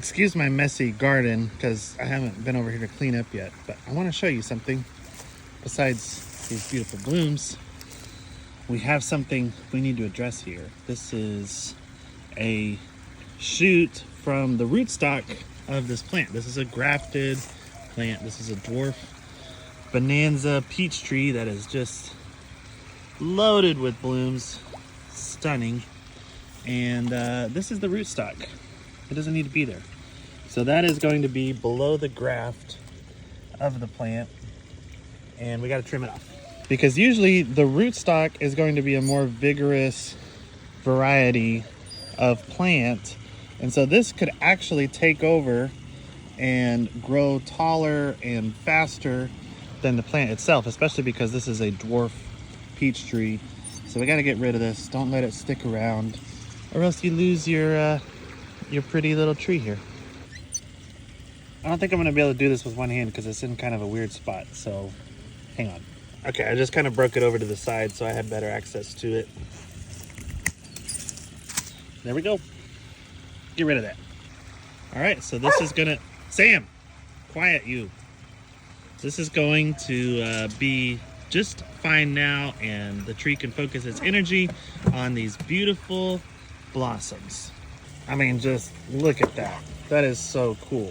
Excuse my messy garden because I haven't been over here to clean up yet, but I want to show you something. Besides these beautiful blooms, we have something we need to address here. This is a shoot from the rootstock of this plant. This is a grafted plant. This is a dwarf bonanza peach tree that is just loaded with blooms. Stunning. And this is the rootstock. It doesn't need to be there. So that is going to be below the graft of the plant, and we got to trim it off. Because usually the rootstock is going to be a more vigorous variety of plant, and so this could actually take over and grow taller and faster than the plant itself, especially because this is a dwarf peach tree. So we got to get rid of this. Don't let it stick around, or else you lose your pretty little tree here. I don't think I'm gonna be able to do this with one hand because it's in kind of a weird spot, so hang on. Okay, I just kind of broke it over to the side so I had better access to it. There we go. Get rid of that. All right, so this is gonna, Sam, quiet you. This is going to be just fine now, and the tree can focus its energy on these beautiful blossoms. I mean, just look at that. That is so cool.